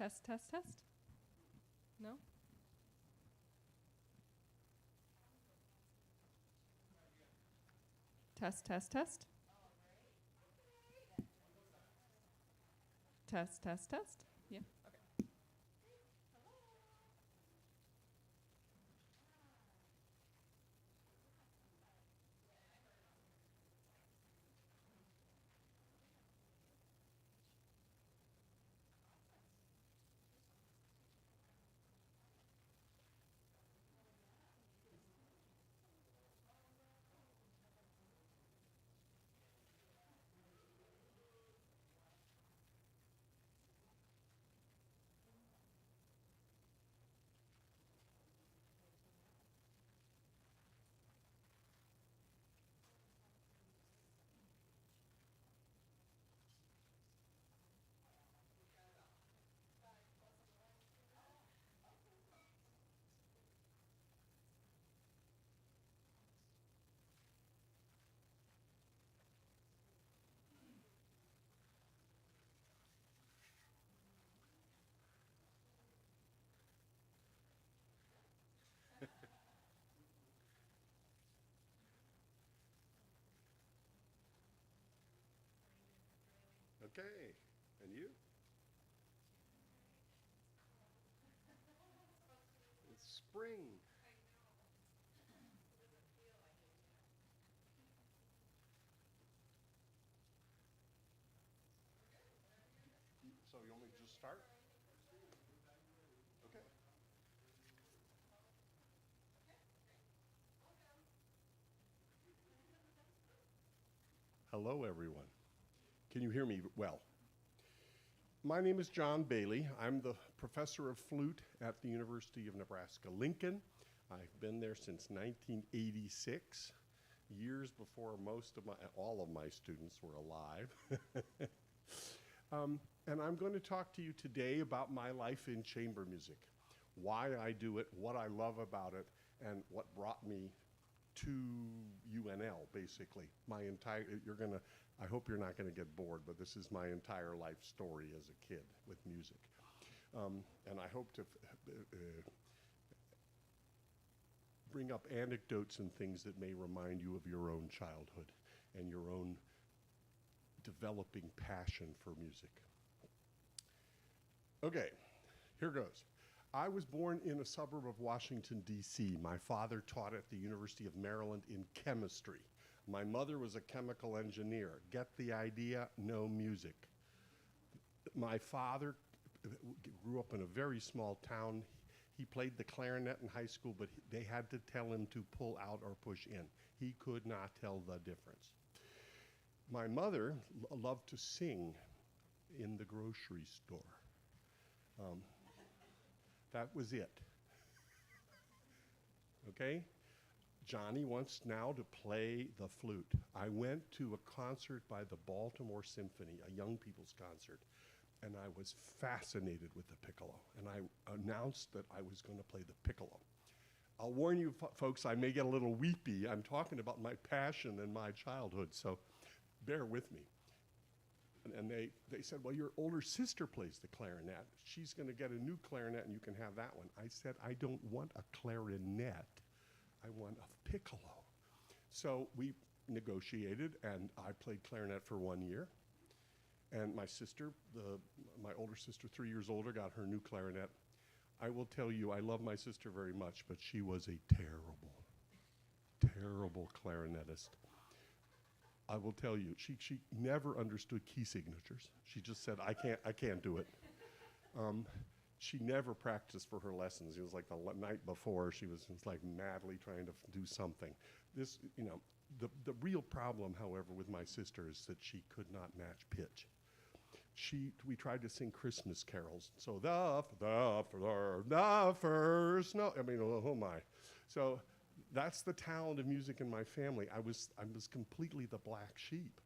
Test, test, test. No? Test, test, test. Test, test, test. Yeah. Okay. Okay, and you? It's spring. So you want me to just start? Okay. Hello, everyone. Can you hear me well? My name is John Bailey. I'm the professor of flute at the University of Nebraska-Lincoln. I've been there since 1986, years before all of my students were alive. And I'm going to talk to you today about my life in chamber music, why I do it, what I love about it, and what brought me to UNL, basically. I hope you're not gonna get bored, but this is my entire life story as a kid with music. And I hope to bring up anecdotes and things that may remind you of your own childhood and your own developing passion for music. Okay, here goes. I was born in a suburb of Washington, D.C. My father taught at the University of Maryland in chemistry. My mother was a chemical engineer. Get the idea? No music. My father grew up in a very small town. He played the clarinet in high school, but they had to tell him to pull out or push in. He could not tell the difference. My mother loved to sing in the grocery store. That was it. Okay? Johnny wants now to play the flute. I went to a concert by the Baltimore Symphony, a young people's concert, and I was fascinated with the piccolo. And I announced that I was going to play the piccolo. I'll warn you folks, I may get a little weepy. I'm talking about my passion and my childhood, so bear with me. And they said, well, your older sister plays the clarinet. She's going to get a new clarinet, and you can have that one. I said, I don't want a clarinet. I want a piccolo. So we negotiated, and I played clarinet for 1 year. And my sister, my older sister, 3 years older, got her new clarinet. I will tell you, I love my sister very much, but she was a terrible, terrible clarinetist. I will tell you, she never understood key signatures. She just said, I can't do it. She never practiced for her lessons. It was like the night before, she was like madly trying to do something. This, the real problem, however, with my sister is that she could not match pitch. We tried to sing Christmas carols. So the first, no, I mean, oh my. So that's the talent of music in my family. I was completely the black sheep.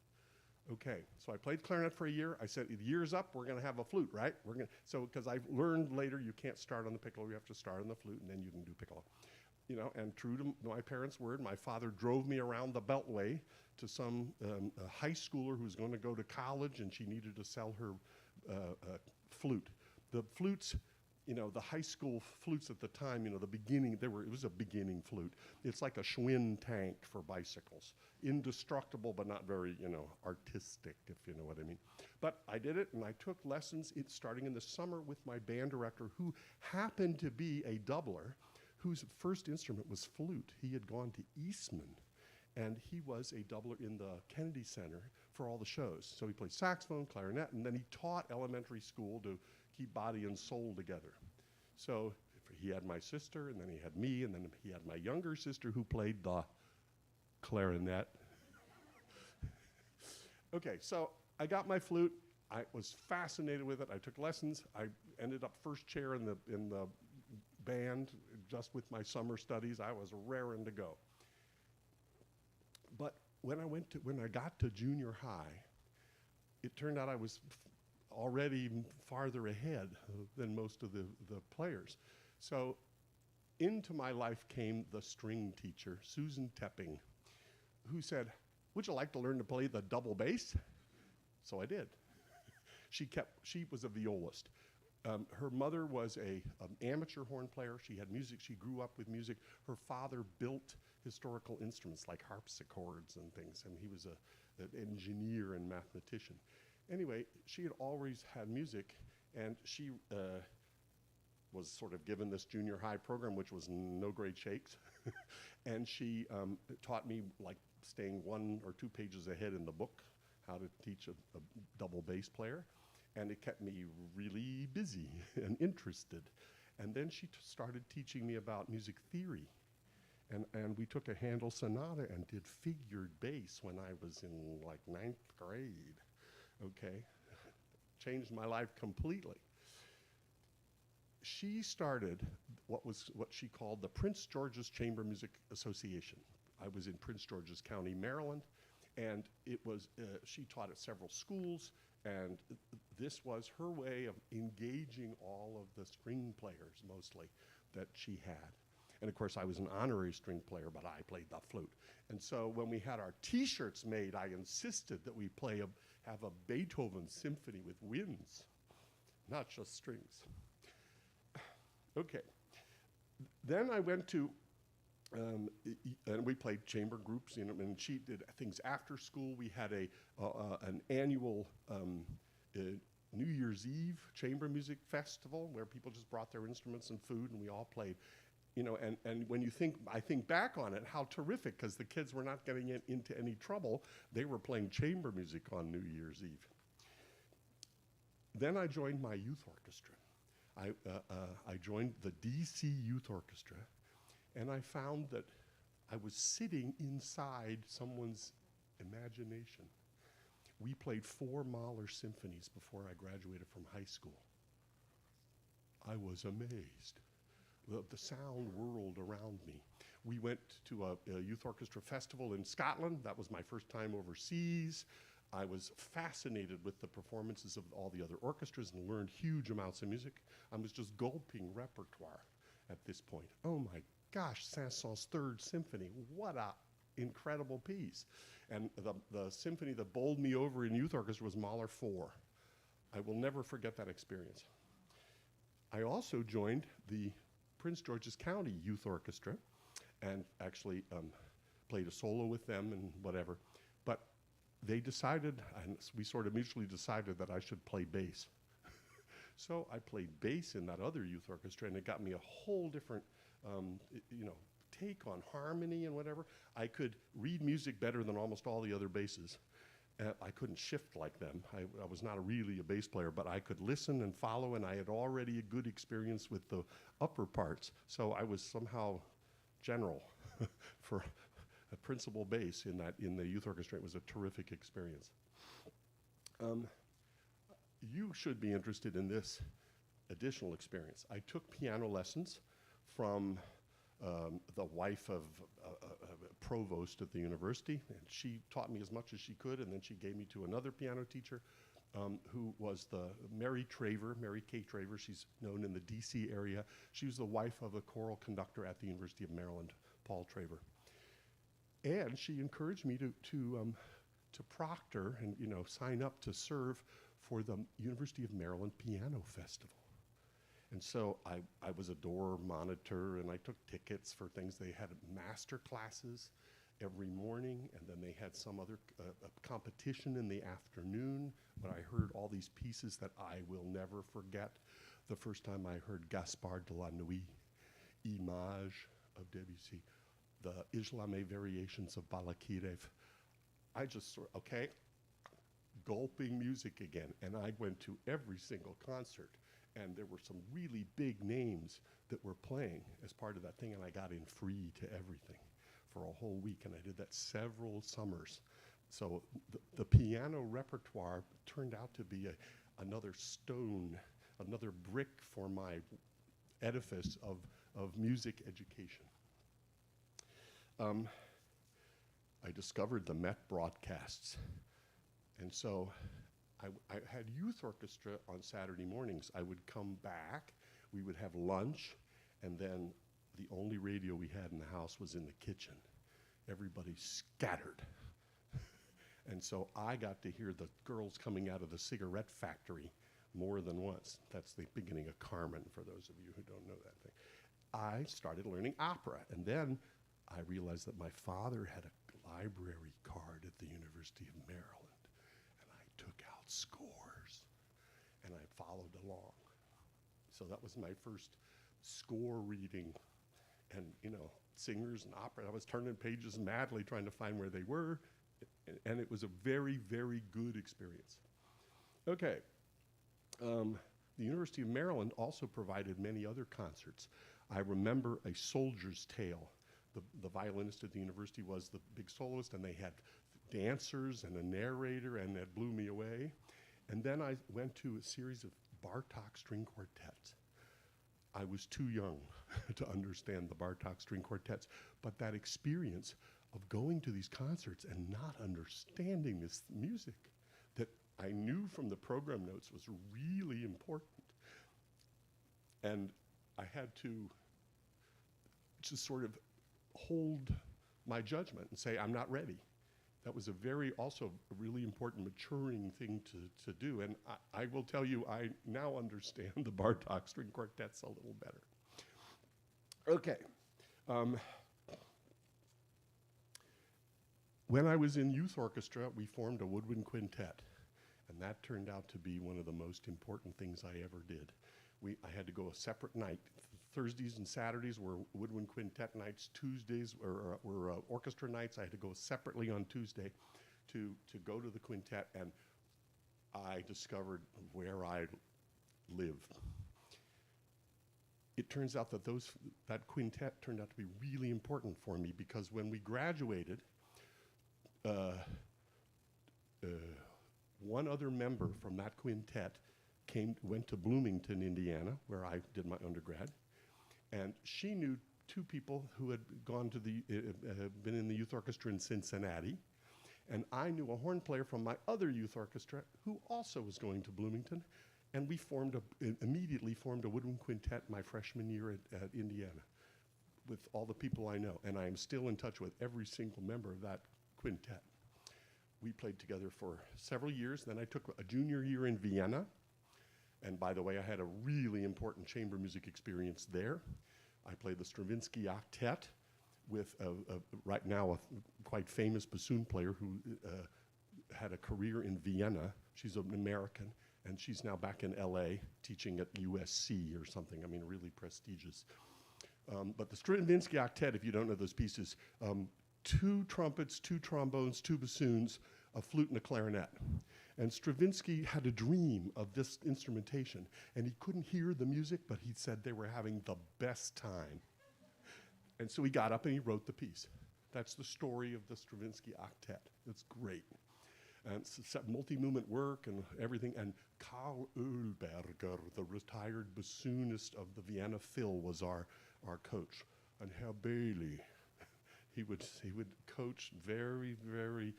Okay, so I played clarinet for a year. I said, year's up, we're gonna have a flute, right? Because I've learned later you can't start on the piccolo, you have to start on the flute and then you can do piccolo. And true to my parents' word, my father drove me around the Beltway to some high schooler who's going to go to college and she needed to sell her flute. the flutes, the high school flutes at the time, the beginning, it was a beginning flute. It's like a Schwinn tank for bicycles. Indestructible, but not very, artistic, if you know what I mean. But I did it, and I took lessons starting in the summer with my band director, who happened to be a doubler, whose first instrument was flute. He had gone to Eastman, and he was a doubler in the Kennedy Center for all the shows. So he played saxophone, clarinet, and then he taught elementary school to keep body and soul together. So he had my sister, and then he had me, and then he had my younger sister who played the clarinet. Okay, so I got my flute. I was fascinated with it. I took lessons. I ended up first chair in the band just with my summer studies. I was raring to go. But when I got to junior high, it turned out I was already farther ahead than most of the players. So into my life came the string teacher, Susan Tepping, who said, "Would you like to learn to play the double bass?" So I did. She was a violist. Her mother was an amateur horn player. She had music. She grew up with music. Her father built historical instruments like harpsichords and things, and he was an engineer and mathematician. Anyway, she had always had music, and she was sort of given this junior high program, which was no great shakes. And she taught me, like, staying 1 or 2 pages ahead in the book, how to teach a double bass player. And it kept me really busy and interested. And then she started teaching me about music theory. And we took a Handel sonata and did figured bass when I was in, like, 9th grade. Okay? Changed my life completely. She started what she called the Prince George's Chamber Music Association. I was in Prince George's County, Maryland, and it was, she taught at several schools, and this was her way of engaging all of the string players, mostly, that she had. And of course, I was an honorary string player, but I played the flute. And so when we had our T-shirts made, I insisted that we have a Beethoven symphony with winds, not just strings. Okay. Then I went to, and we played chamber groups, and she did things after school. We had an annual New Year's Eve chamber music festival where people just brought their instruments and food, and we all played. And when I think back on it, how terrific, because the kids were not getting into any trouble. They were playing chamber music on New Year's Eve. Then I joined my youth orchestra. I joined the DC Youth Orchestra, and I found that I was sitting inside someone's imagination. We played 4 Mahler symphonies before I graduated from high school. I was amazed. The sound whirled around me. We went to a youth orchestra festival in Scotland. That was my first time overseas. I was fascinated with the performances of all the other orchestras and learned huge amounts of music. I was just gulping repertoire at this point. Oh my gosh, Saint-Saëns' Third Symphony, what a incredible piece. And the symphony that bowled me over in youth orchestra was Mahler 4. I will never forget that experience. I also joined the Prince George's County Youth Orchestra and actually played a solo with them and whatever. But they decided, and we sort of mutually decided, that I should play bass. So I played bass in that other youth orchestra, and it got me a whole different, take on harmony and whatever. I could read music better than almost all the other basses. I couldn't shift like them. I was not really a bass player, but I could listen and follow, and I had already a good experience with the upper parts. So I was somehow general for a principal bass in the youth orchestra. It was a terrific experience. You should be interested in this additional experience. I took piano lessons from the wife of a provost at the university, and she taught me as much as she could, and then she gave me to another piano teacher who was the Mary Kay Traver. She's known in the DC area. She was the wife of a choral conductor at the University of Maryland, Paul Traver. And she encouraged me to proctor and sign up to serve for the University of Maryland Piano Festival. And so I was a door monitor, and I took tickets for things. They had master classes every morning, and then they had some other competition in the afternoon. But I heard all these pieces that I will never forget. The first time I heard Gaspard de la Nuit, Image of Debussy, the Islamé variations of Balakirev. I just sort of, okay, gulping music again. And I went to every single concert, and there were some really big names that were playing as part of that thing, and I got in free to everything for a whole week, and I did that several summers. So the piano repertoire turned out to be another stone, another brick for my edifice of music education. I discovered the Met broadcasts, and so I had youth orchestra on Saturday mornings. I would come back, we would have lunch, and then the only radio we had in the house was in the kitchen. Everybody scattered. And so I got to hear the girls coming out of the cigarette factory more than once. That's the beginning of Carmen, for those of you who don't know that thing. I started learning opera, and then I realized that my father had a library card at the University of Maryland, and I took out scores, and I followed along. So that was my first score reading, and singers and opera. I was turning pages madly trying to find where they were, and it was a very, very good experience. Okay. The University of Maryland also provided many other concerts. I remember A Soldier's Tale. The violinist at the university was the big soloist, and they had dancers and a narrator, and that blew me away. And then I went to a series of Bartók string quartets. I was too young to understand the Bartók string quartets, but that experience of going to these concerts and not understanding this music that I knew from the program notes was really important. And I had to just sort of hold my judgment and say, I'm not ready. That was also a really important maturing thing to do. And I will tell you, I now understand the Bartók string quartets a little better. Okay. When I was in youth orchestra, we formed a woodwind quintet. And that turned out to be one of the most important things I ever did. I had to go a separate night. Thursdays and Saturdays were woodwind quintet nights. Tuesdays were orchestra nights. I had to go separately on Tuesday to go to the quintet, and I discovered where I live. It turns out that that quintet turned out to be really important for me, because when we graduated, one other member from that quintet went to Bloomington, Indiana, where I did my undergrad, and she knew two people who had gone to been in the youth orchestra in Cincinnati, and I knew a horn player from my other youth orchestra who also was going to Bloomington, and we immediately formed a woodwind quintet my freshman year at Indiana with all the people I know, and I am still in touch with every single member of that quintet. We played together for several years. Then I took a junior year in Vienna. And by the way, I had a really important chamber music experience there. I played the Stravinsky Octet with right now a quite famous bassoon player who had a career in Vienna. She's an American, and she's now back in LA teaching at USC or something. I mean, really prestigious. But the Stravinsky Octet, if you don't know those pieces, 2 trumpets, 2 trombones, 2 bassoons, a flute, and a clarinet. And Stravinsky had a dream of this instrumentation, and he couldn't hear the music, but he said they were having the best time. And so he got up and he wrote the piece. That's the story of the Stravinsky Octet. It's great. And it's multi-movement work and everything. And Karl Oehlberger, the retired bassoonist of the Vienna Phil, was our coach. And Herr Bailey, he would coach very, very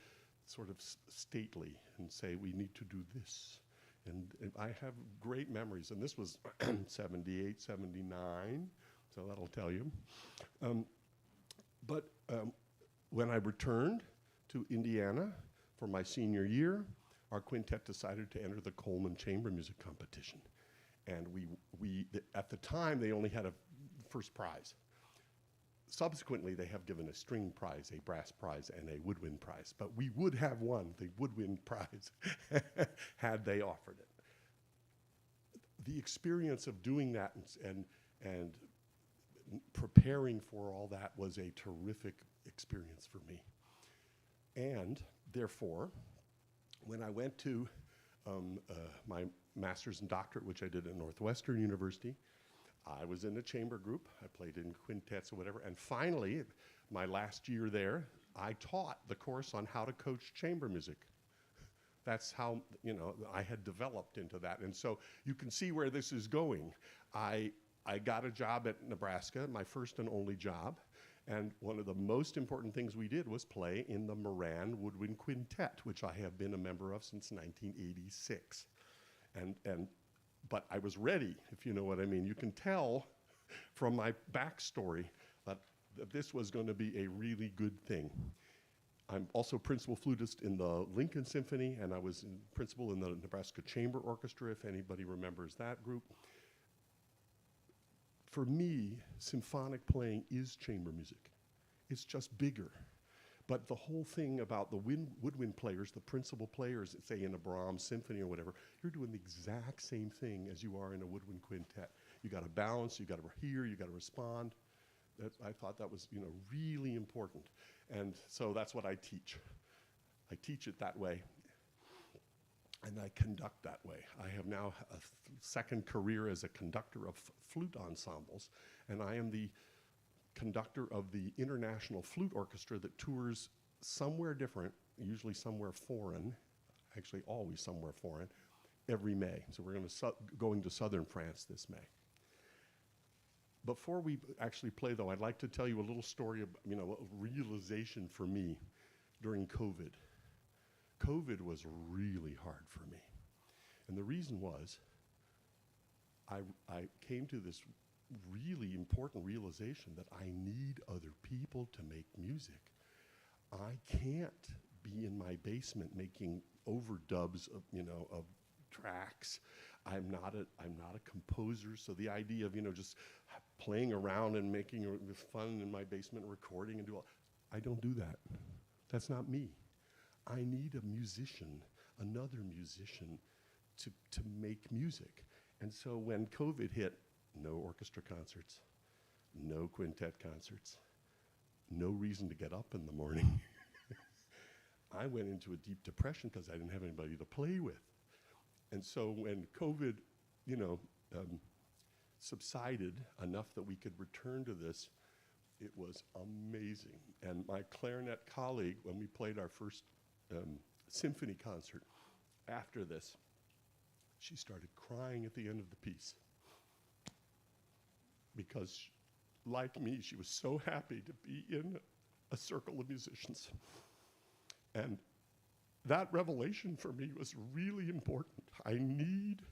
sort of stately and say, we need to do this. And I have great memories. And this was 78, 79, so that'll tell you. But when I returned to Indiana for my senior year, our quintet decided to enter the Coleman Chamber Music Competition. And at the time, they only had a first prize. Subsequently, they have given a string prize, a brass prize, and a woodwind prize. But we would have won the woodwind prize had they offered it. The experience of doing that and preparing for all that was a terrific experience for me. And therefore, when I went to my master's and doctorate, which I did at Northwestern University, I was in a chamber group. I played in quintets or whatever. And finally, my last year there, I taught the course on how to coach chamber music. That's how, I had developed into that. And so you can see where this is going. I got a job at Nebraska, my first and only job. And one of the most important things we did was play in the Moran Woodwind Quintet, which I have been a member of since 1986. But I was ready, if you know what I mean. You can tell from my backstory that this was going to be a really good thing. I'm also principal flutist in the Lincoln Symphony, and I was principal in the Nebraska Chamber Orchestra, if anybody remembers that group. For me, symphonic playing is chamber music. It's just bigger. But the whole thing about the woodwind players, the principal players, say in a Brahms symphony or whatever, you're doing the exact same thing as you are in a woodwind quintet. You got to balance, you got to hear, you got to respond. I thought that was, really important. And so that's what I teach. I teach it that way, and I conduct that way. I have now a second career as a conductor of flute ensembles, and I am the conductor of the International Flute Orchestra that tours somewhere different, usually somewhere foreign, actually always somewhere foreign, every May. So we're going to southern France this May. Before we actually play, though, I'd like to tell you a little story of, a realization for me during COVID. COVID was really hard for me. And the reason was I came to this really important realization that I need other people to make music. I can't be in my basement making overdubs of tracks. I'm not a composer, so the idea of just playing around and making fun in my basement, recording and I don't do that. That's not me. I need a musician, another musician, to make music. And so when COVID hit, no orchestra concerts, no quintet concerts, no reason to get up in the morning. I went into a deep depression because I didn't have anybody to play with. And so when COVID, subsided enough that we could return to this, it was amazing. And my clarinet colleague, when we played our first symphony concert after this, she started crying at the end of the piece. Because, like me, she was so happy to be in a circle of musicians. And that revelation for me was really important. I need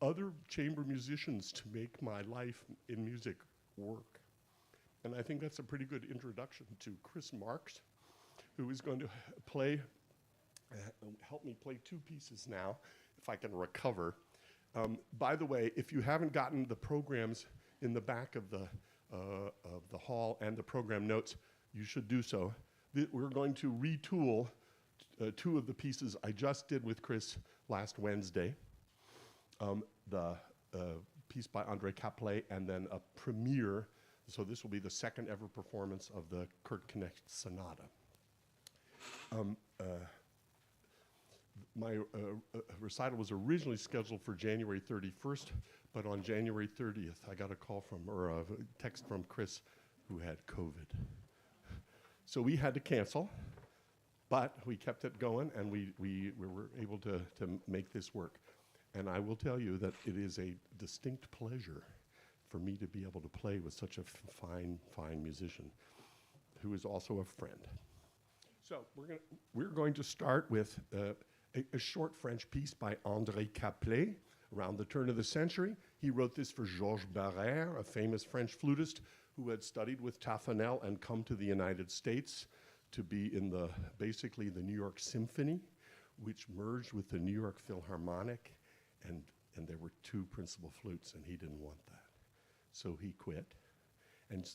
other chamber musicians to make my life in music work. And I think that's a pretty good introduction to Chris Marks, who is going to help me play two pieces now, if I can recover. By the way, if you haven't gotten the programs in the back of the hall and the program notes, you should do so. We're going to retool two of the pieces I just did with Chris last Wednesday. The piece by André Caplet, and then a premiere. So this will be the second ever performance of the Kurt Knecht Sonata. My recital was originally scheduled for January 31st, but on January 30th, I got a call or a text from Chris, who had COVID. So we had to cancel, but we kept it going, and we were able to make this work. And I will tell you that it is a distinct pleasure for me to be able to play with such a fine musician, who is also a friend. So we're going to start with a short French piece by André Caplet, around the turn of the century. He wrote this for Georges Barrère, a famous French flutist who had studied with Taffanel and come to the United States to be in basically the New York Symphony, which merged with the New York Philharmonic and and there were 2 principal flutes, and he didn't want that. So he quit and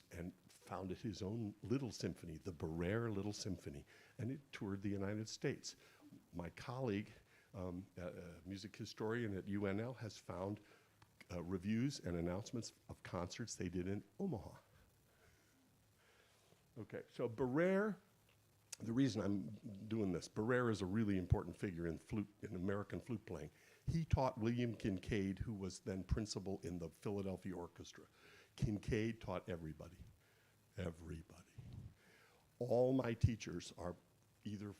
founded his own little symphony, the Barrere Little Symphony, and it toured the United States. My colleague, a music historian at UNL, has found reviews and announcements of concerts they did in Omaha. Okay, so Barrere, the reason I'm doing this, Barrere is a really important figure in American flute playing. He taught William Kincaid, who was then principal in the Philadelphia Orchestra. Kincaid taught everybody. All my teachers are either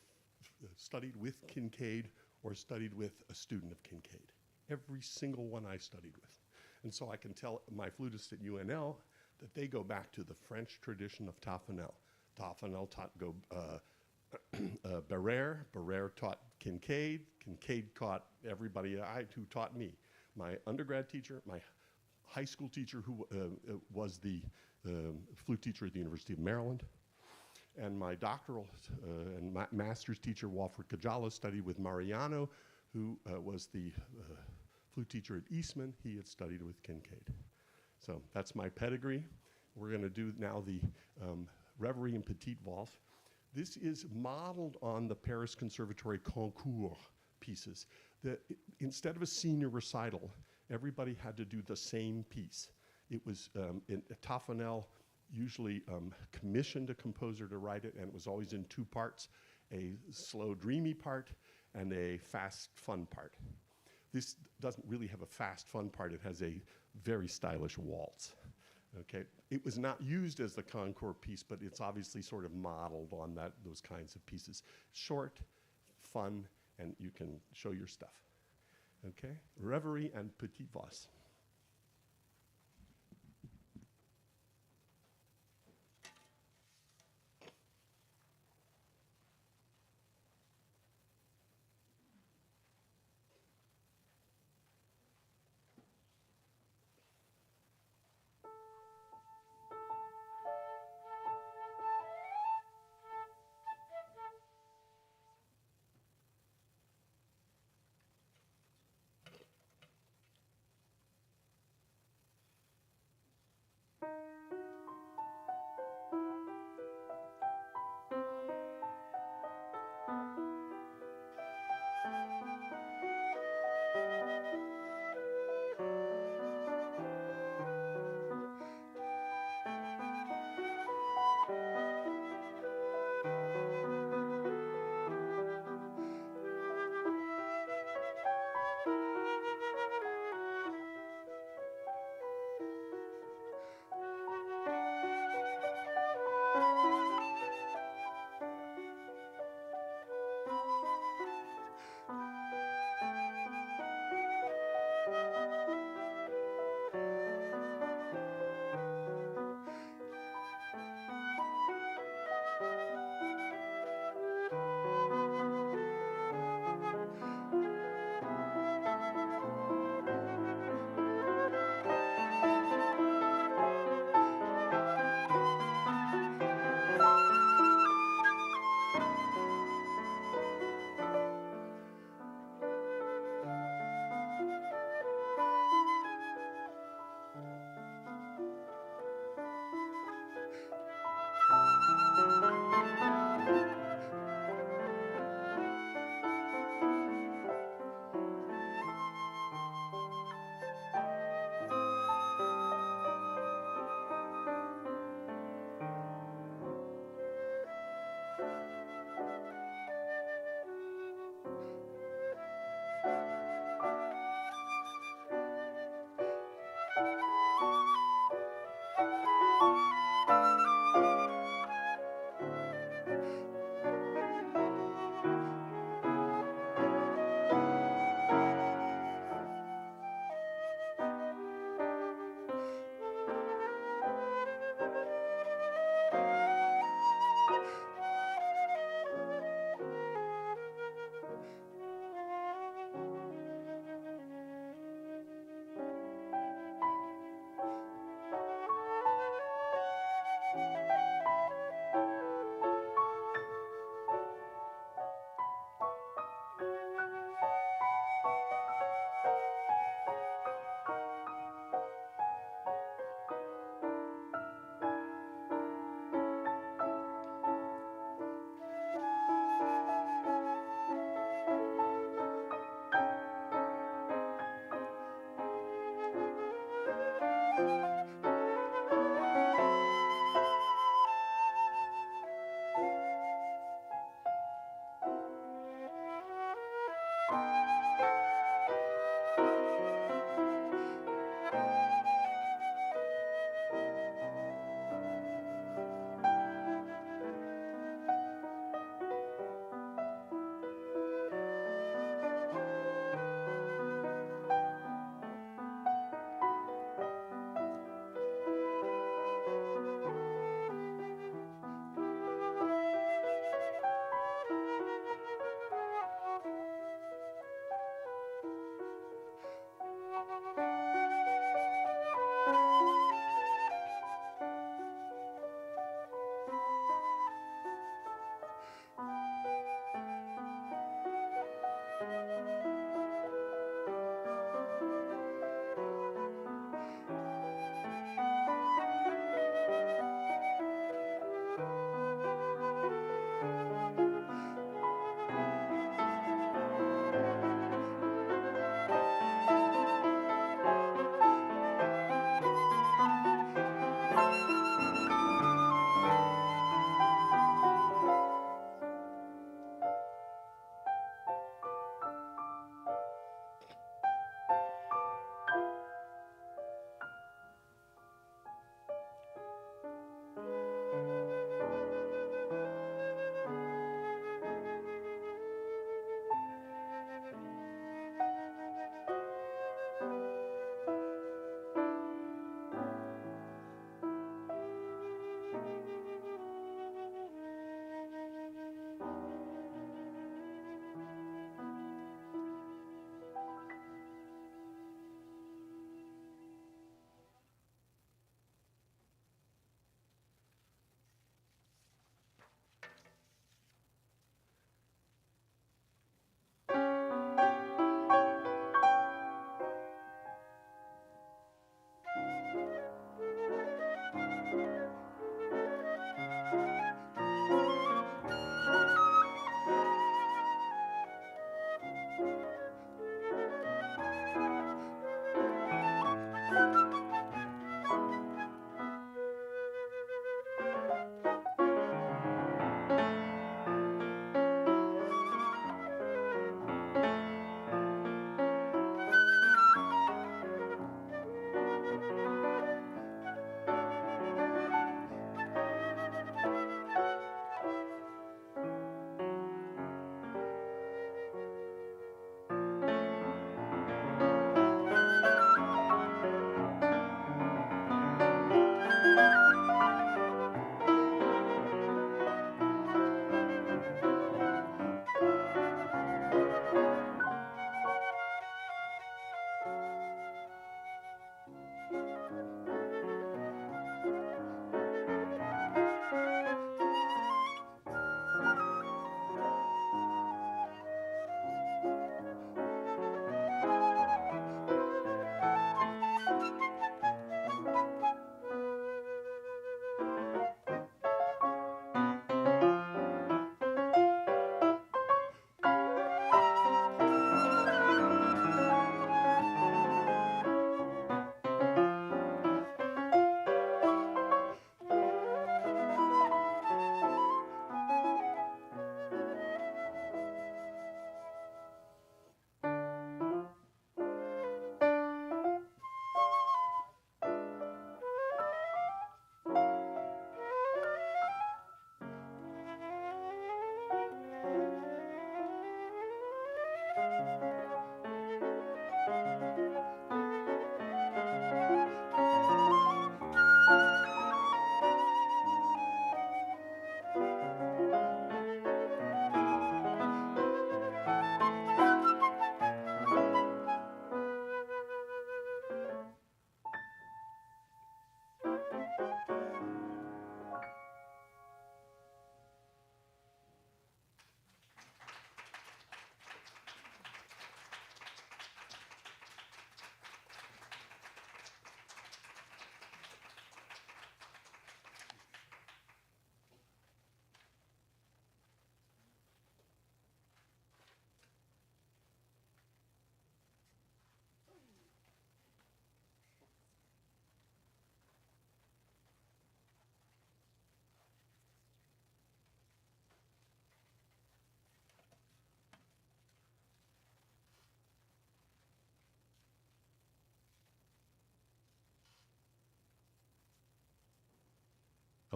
studied with Kincaid or studied with a student of Kincaid. Every single one I studied with. And so I can tell my flutists at UNL that they go back to the French tradition of Taffanel. Taffanel taught Barrere. Barrere taught Kincaid. Kincaid taught everybody who taught me. My undergrad teacher, my high school teacher, who was the flute teacher at the University of Maryland, and my doctoral and my master's teacher, Walford Kajala, studied with Mariano, who was the flute teacher at Eastman. He had studied with Kincaid. So that's my pedigree. We're going to do now the Reverie in Petite Valse. This is modeled on the Paris Conservatory concours pieces. Instead of a senior recital, everybody had to do the same piece. It was Taffanel usually commissioned a composer to write it, and it was always in 2 parts, a slow, dreamy part and a fast, fun part. This doesn't really have a fast, fun part. It has a very stylish waltz. Okay, it was not used as the concours piece, but it's obviously sort of modeled on those kinds of pieces. Short, fun, and you can show your stuff. Okay, Reverie and Petite Valse.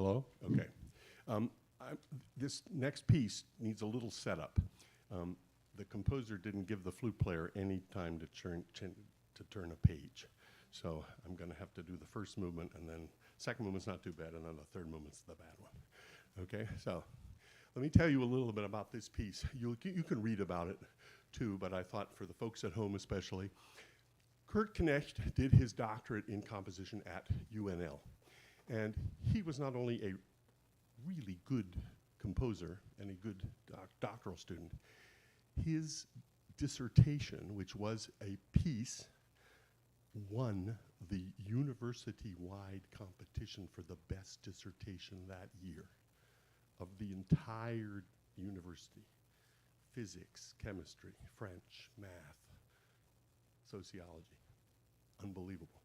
Hello? Okay. This next piece needs a little setup. The composer didn't give the flute player any time to turn a page. So I'm going to have to do the first movement, and then second movement's not too bad, and then the third movement's the bad one. Okay, so let me tell you a little bit about this piece. You can read about it too, but I thought for the folks at home especially, Kurt Knecht did his doctorate in composition at UNL. And he was not only a really good composer and a good doctoral student, his dissertation, which was a piece, won the university-wide competition for the best dissertation that year of the entire university. Physics, chemistry, French, math, sociology. Unbelievable.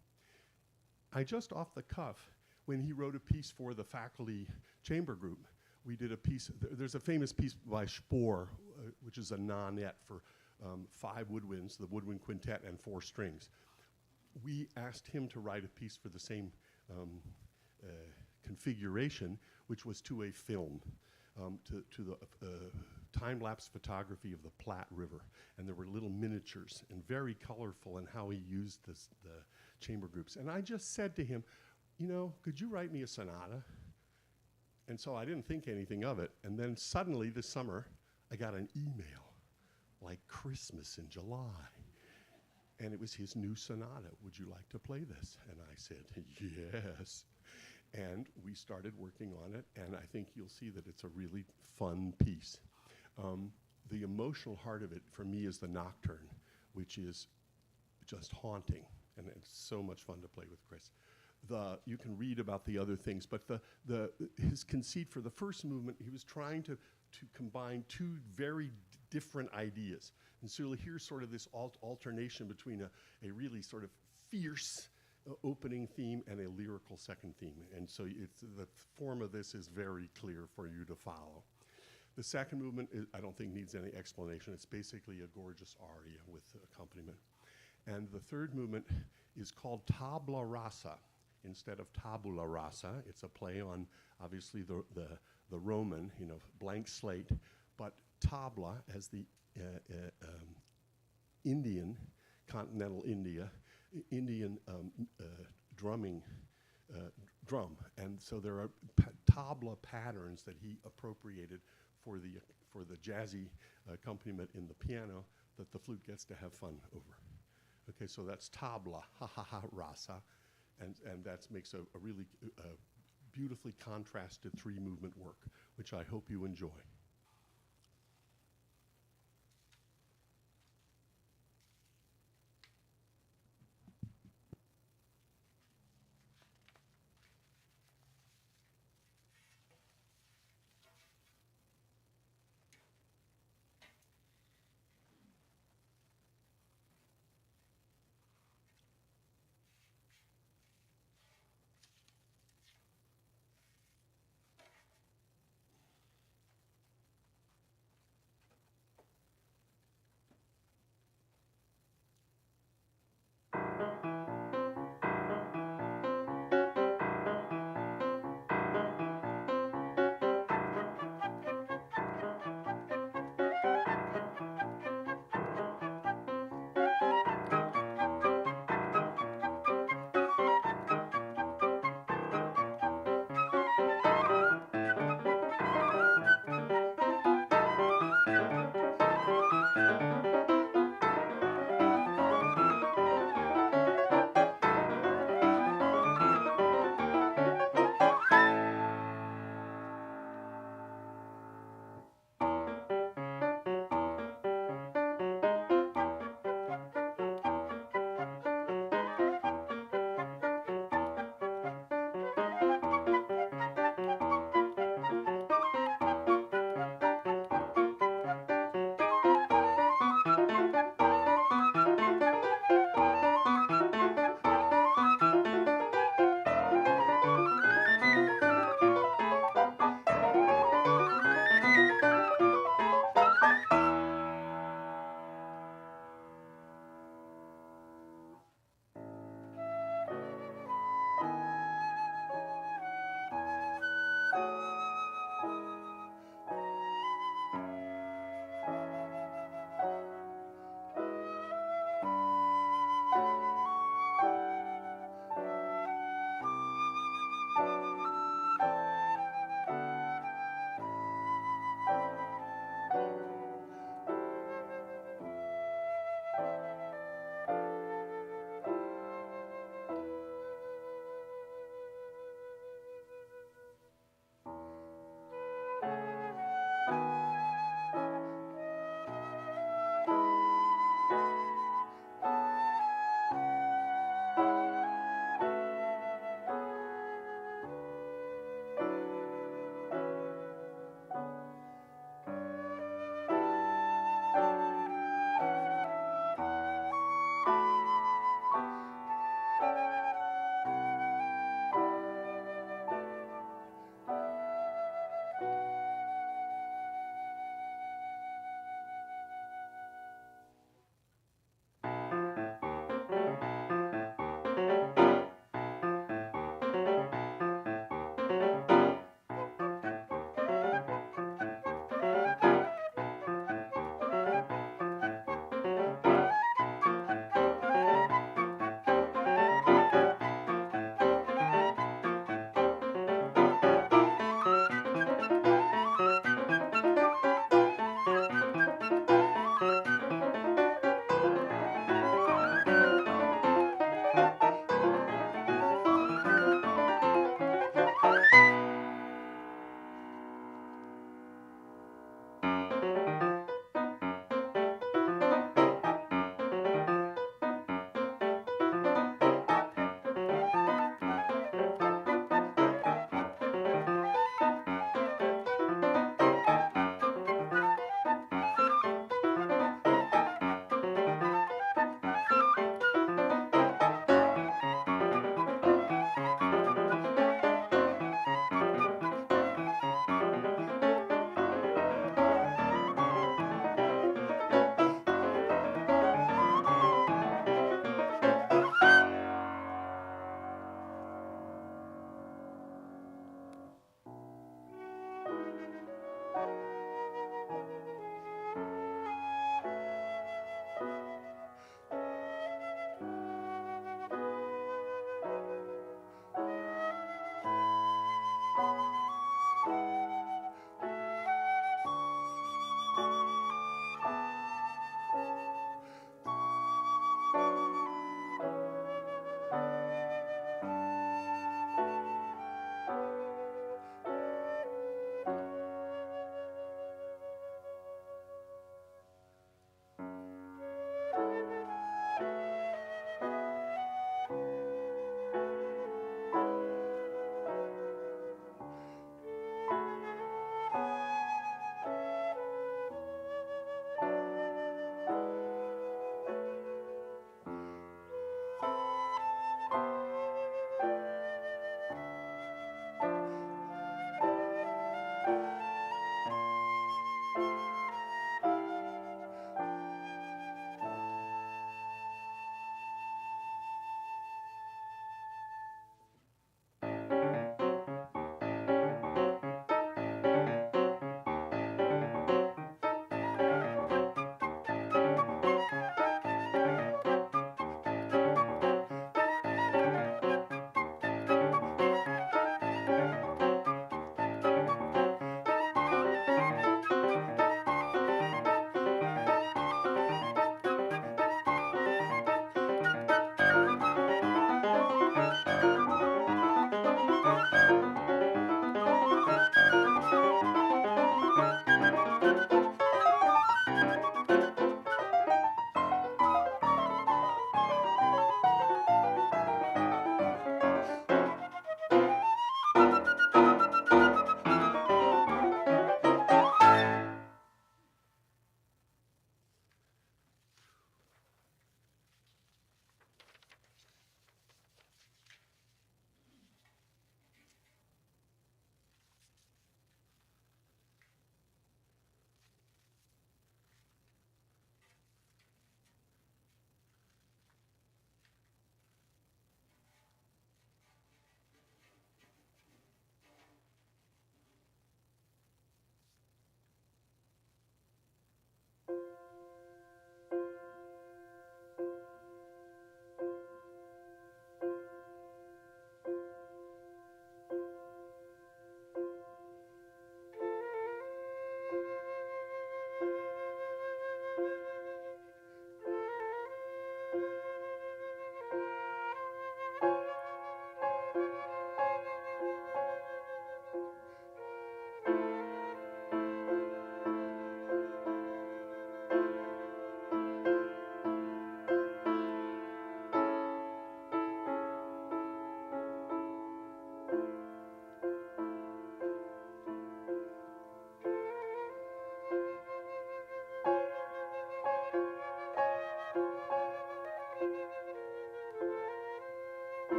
I just off the cuff, when he wrote a piece for the faculty chamber group, we did a piece, there's a famous piece by Spohr, which is a nonet for 5 woodwinds, the woodwind quintet, and 4 strings. We asked him to write a piece for the same configuration, which was to a film, to the time-lapse photography of the Platte River. And there were little miniatures and very colorful in how he used the chamber groups. And I just said to him, you know, could you write me a sonata? And so I didn't think anything of it. And then suddenly this summer, I got an email like Christmas in July. And it was his new sonata. Would you like to play this? And I said, yes. And we started working on it, and I think you'll see that it's a really fun piece. The emotional heart of it, for me, is the nocturne, which is just haunting, and it's so much fun to play with Chris. You can read about the other things, but his conceit for the first movement, he was trying to combine 2 very different ideas. And so here's sort of this alternation between a really sort of fierce opening theme and a lyrical second theme. And so the form of this is very clear for you to follow. The second movement, I don't think needs any explanation. It's basically a gorgeous aria with accompaniment. And the third movement is called tabla rasa instead of tabula rasa. It's a play on, obviously, the Roman, you know, blank slate, but tabla as the Indian, continental India, Indian drumming drum. And so there are tabla patterns that he appropriated for the jazzy accompaniment in the piano that the flute gets to have fun over. Okay, so that's tabla, ha ha ha, rasa, and that makes a really beautifully contrasted 3-movement work, which I hope you enjoy.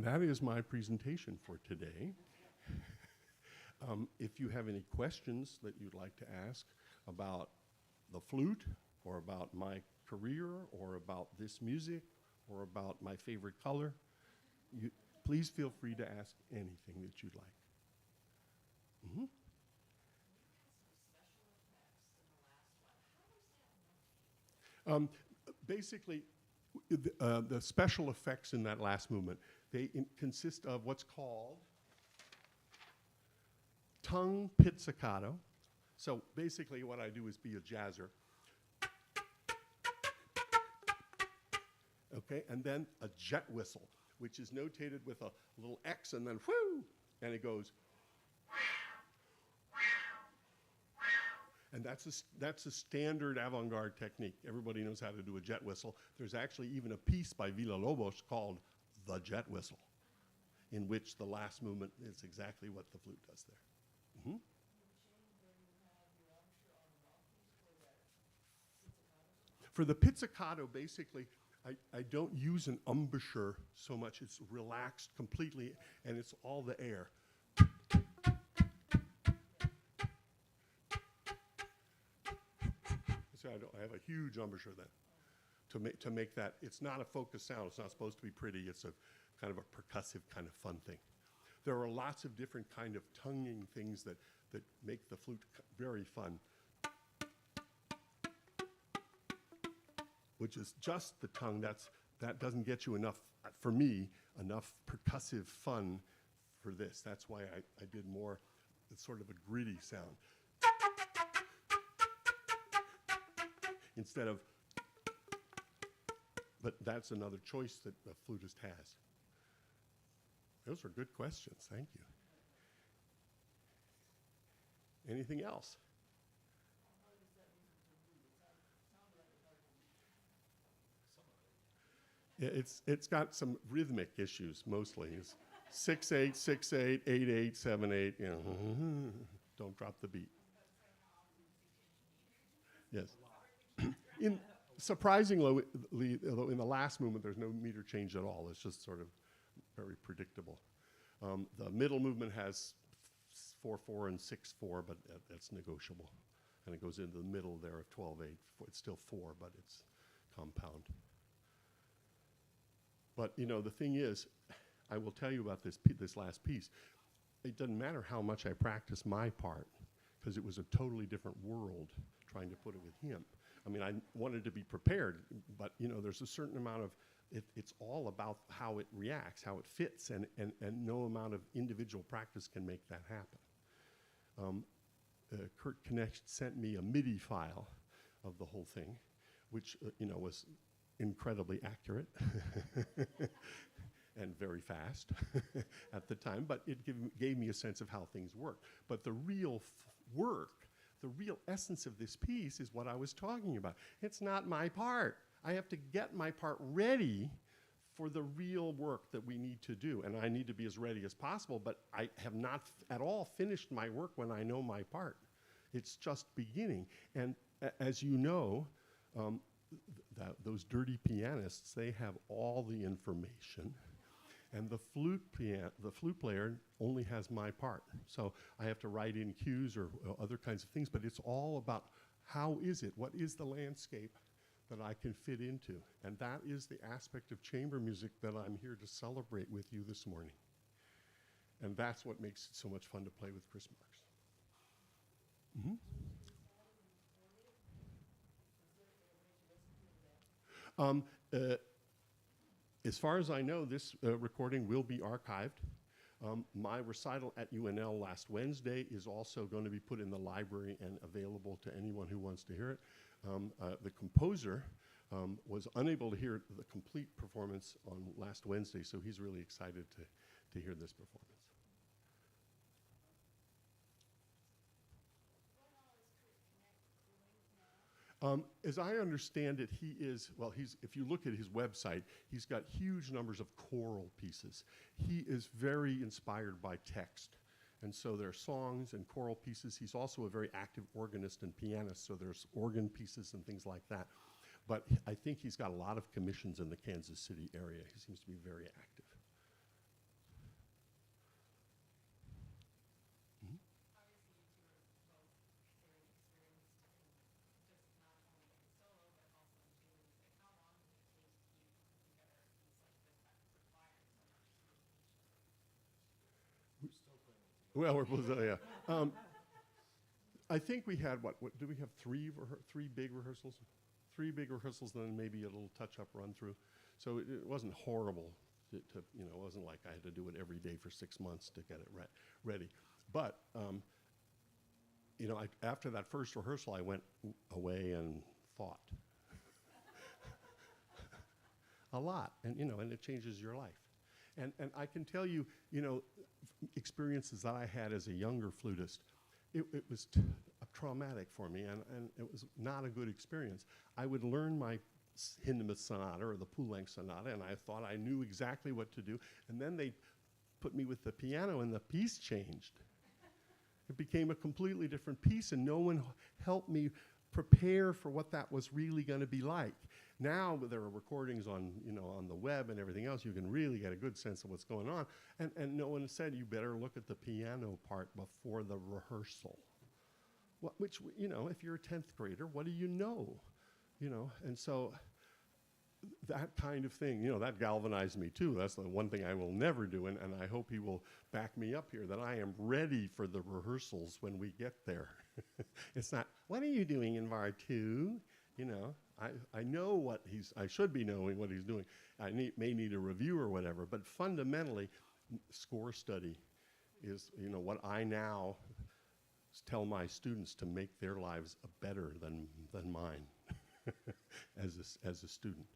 And that is my presentation for today. If you have any questions that you'd like to ask about the flute, or about my career, or about this music, or about my favorite color, please feel free to ask anything that you'd like. Mm-hmm. Basically, the special effects in that last movement, they consist of what's called tongue pizzicato. So basically what I do is be a jazzer. Okay, and then a jet whistle, which is notated with a little X and then whoo, and it goes. And that's a standard avant-garde technique. Everybody knows how to do a jet whistle. There's actually even a piece by Villa-Lobos called The Jet Whistle, in which the last movement is exactly what the flute does there. Mm-hmm. For the pizzicato, basically, I don't use an embouchure so much. It's relaxed completely, and it's all the air. So I have a huge embouchure then to make that. It's not a focused sound. It's not supposed to be pretty. It's a kind of a percussive kind of fun thing. There are lots of different kind of tonguing things that make the flute very fun, which is just the tongue. That doesn't get you enough, for me, enough percussive fun for this. That's why I did more. It's sort of a gritty sound. Instead of, but that's another choice that the flutist has. Those are good questions, thank you. Anything else? Yeah, it's got some rhythmic issues mostly. It's 6/8, 6/8, 8/8, 7/8. You know, don't drop the beat. Yes. Surprisingly, in the last movement, there's no meter change at all. It's just sort of very predictable. The middle movement has 4/4 and 6/4, but that's negotiable. And it goes into the middle there of 12/8. It's still 4, but it's compound. But you know, the thing is, I will tell you about this last piece. It doesn't matter how much I practice my part, because it was a totally different world trying to put it with him. I mean, I wanted to be prepared, but you know, there's a certain amount of, it's all about how it reacts, how it fits, and no amount of individual practice can make that happen. Kurt Knecht sent me a MIDI file of the whole thing, which you know, was incredibly accurate and very fast at the time, but it gave me a sense of how things work. But the real work, the real essence of this piece is what I was talking about. It's not my part. I have to get my part ready for the real work that we need to do, and I need to be as ready as possible, but I have not at all finished my work when I know my part. It's just beginning. And as you know, those dirty pianists, they have all the information, and the flute player only has my part. So I have to write in cues or other kinds of things, but it's all about how is it, what is the landscape that I can fit into? And that is the aspect of chamber music that I'm here to celebrate with you this morning. And that's what makes it so much fun to play with Chris Marks. Mm-hmm. As far as I know, this recording will be archived. My recital at UNL last Wednesday is also going to be put in the library and available to anyone who wants to hear it. The composer was unable to hear the complete performance on last Wednesday, so he's really excited to hear this performance. As I understand it, he is, well, if you look at his website, he's got huge numbers of choral pieces. He is very inspired by text. And so there are songs and choral pieces. He's also a very active organist and pianist, so there's organ pieces and things like that. But I think he's got a lot of commissions in the Kansas City area. He seems to be very active. Well, yeah. I think we had, what do we have, three big rehearsals? Three big rehearsals, then maybe a little touch-up run-through. So it wasn't horrible it wasn't like I had to do it every day for 6 months to get it ready. But, after that first rehearsal, I went away and thought a lot, and it changes your life. And I can tell you, experiences that I had as a younger flutist, it was traumatic for me, and it was not a good experience. I would learn my Hindemith sonata or the Poulenc sonata, and I thought I knew exactly what to do, and then they put me with the piano, and the piece changed. It became a completely different piece, and no one helped me prepare for what that was really going to be like. Now there are recordings on the web and everything else. You can really get a good sense of what's going on. And no one said you better look at the piano part before the rehearsal. Which, if you're a 10th grader, what do you know? And so that kind of thing, that galvanized me too. That's the one thing I will never do, and I hope he will back me up here, that I am ready for the rehearsals when we get there. It's not, what are you doing in bar 2? I know what I should be knowing what he's doing. I may need a review or whatever, but fundamentally, score study is, what I now tell my students to make their lives better than mine as a student.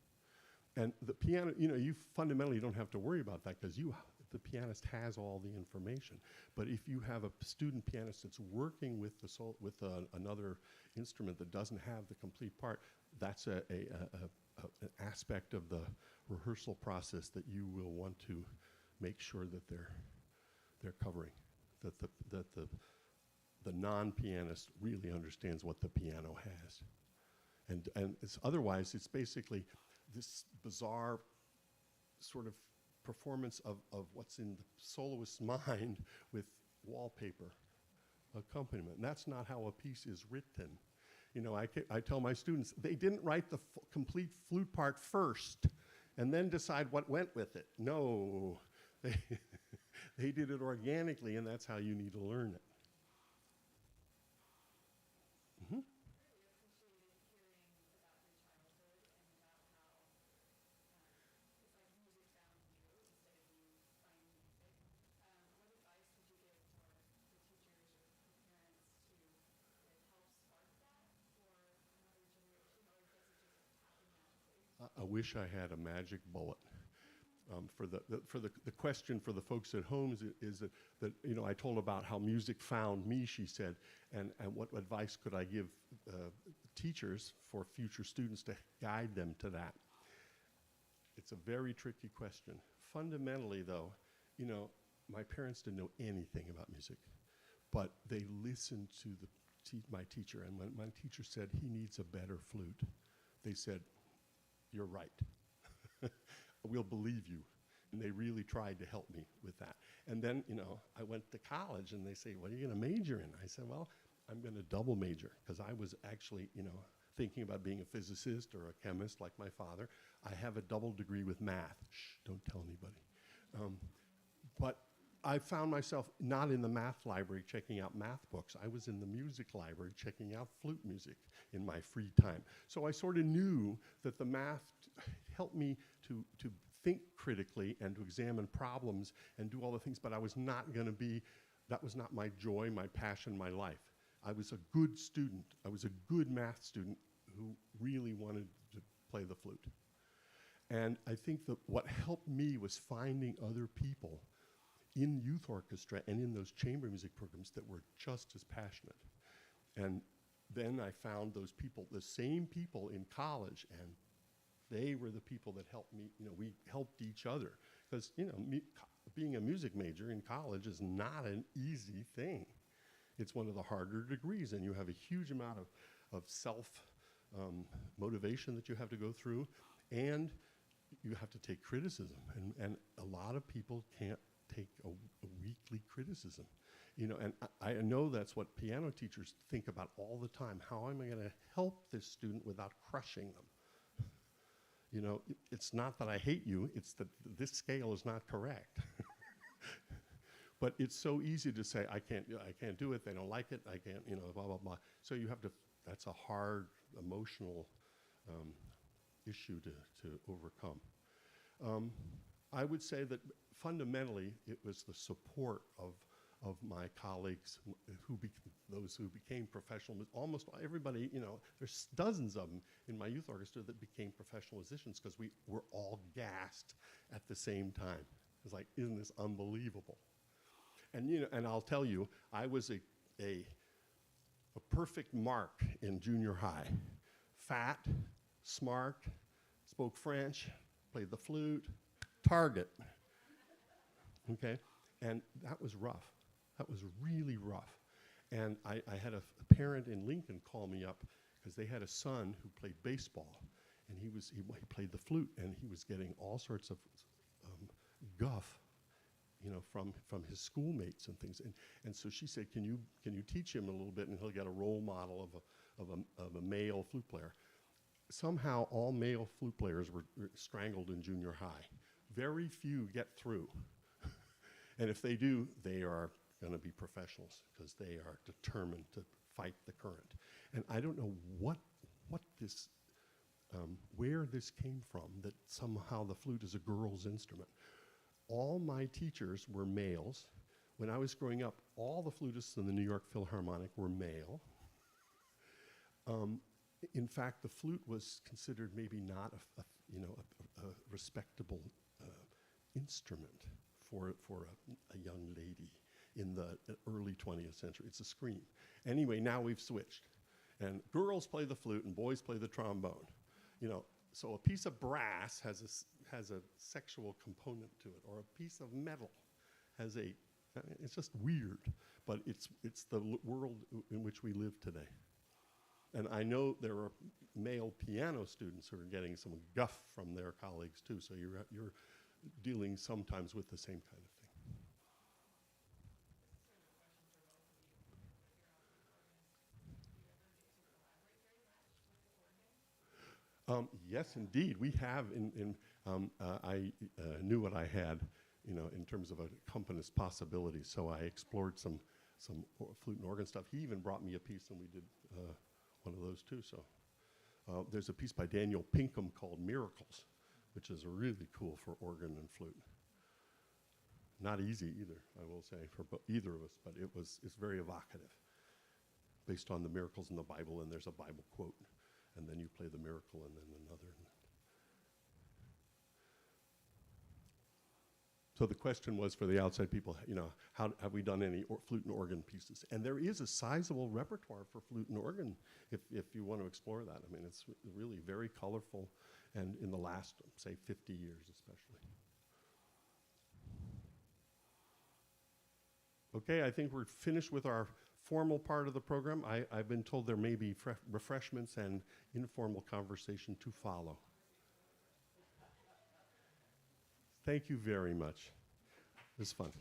And the piano, you fundamentally don't have to worry about that because the pianist has all the information. But if you have a student pianist that's working with another instrument that doesn't have the complete part, that's an aspect of the rehearsal process that you will want to make sure that they're covering, that the non-pianist really understands what the piano has. And otherwise, it's basically this bizarre sort of performance of what's in the soloist's mind with wallpaper accompaniment. And that's not how a piece is written. I tell my students, they didn't write the complete flute part first and then decide what went with it. No, they did it organically, and that's how you need to learn it. Mm-hmm. I wish I had a magic bullet. For the question for the folks at home is that I told about how music found me, she said, and what advice could I give teachers for future students to guide them to that? It's a very tricky question. Fundamentally, though, my parents didn't know anything about music, but they listened to my teacher, and when my teacher said he needs a better flute, they said, "You're right. We'll believe you." And they really tried to help me with that. And then, I went to college, and they say, "What are you going to major in?" I said, "Well, I'm going to double major," because I was actually, thinking about being a physicist or a chemist like my father. I have a double degree with math. Shh, don't tell anybody. But I found myself not in the math library checking out math books. I was in the music library checking out flute music in my free time. So I sort of knew that the math helped me to think critically and to examine problems and do all the things, but I was not going to be, that was not my joy, my passion, my life. I was a good student. I was a good math student who really wanted to play the flute. And I think that what helped me was finding other people in youth orchestra and in those chamber music programs that were just as passionate. And then I found those people, the same people in college, and they were the people that helped me, we helped each other. Because, being a music major in college is not an easy thing. It's one of the harder degrees, and you have a huge amount of self-motivation that you have to go through, and you have to take criticism. And a lot of people can't take a weekly criticism. And I know that's what piano teachers think about all the time. How am I going to help this student without crushing them? It's not that I hate you, it's that this scale is not correct. But it's so easy to say, I can't do it, they don't like it, I can't, blah, blah, blah. So you have to, that's a hard emotional issue to overcome. I would say that fundamentally it was the support of my colleagues, those who became professional. Almost everybody, there's dozens of them in my youth orchestra that became professional musicians because we were all gassed at the same time. It was like, isn't this unbelievable? And and I'll tell you, I was a perfect mark in junior high. Fat, smart, spoke French, played the flute, target. Okay, and that was rough. That was really rough. And I had a parent in Lincoln call me up because they had a son who played baseball, and he played the flute, and he was getting all sorts of guff, from his schoolmates and things. And so she said, can you teach him a little bit, and he'll get a role model of a male flute player. Somehow all male flute players were strangled in junior high. Very few get through. And if they do, they are going to be professionals because they are determined to fight the current. And I don't know what this, where this came from, that somehow the flute is a girl's instrument. All my teachers were males. When I was growing up, all the flutists in the New York Philharmonic were male. In fact, the flute was considered maybe not a respectable instrument for a young lady in the early 20th century. It's a scream. Anyway, now we've switched. And girls play the flute and boys play the trombone. So a piece of brass has a sexual component to it, or a piece of metal has it's just weird, but it's the world in which we live today. And I know there are male piano students who are getting some guff from their colleagues too, so you're dealing sometimes with the same kind of thing. Yes, indeed. We have I knew what I had, in terms of accompanist possibilities, so I explored some flute and organ stuff. He even brought me a piece, and we did one of those too. So there's a piece by Daniel Pinkham called Miracles, which is really cool for organ and flute. Not easy either, I will say, for either of us, but it's very evocative, based on the miracles in the Bible, and there's a Bible quote, and then you play the miracle and then another. So the question was for the outside people, how have we done any flute and organ pieces? And there is a sizable repertoire for flute and organ if you want to explore that. I mean, it's really very colorful, and in the last, say, 50 years especially. Okay, I think we're finished with our formal part of the program. I've been told there may be refreshments and informal conversation to follow. Thank you very much. It was fun.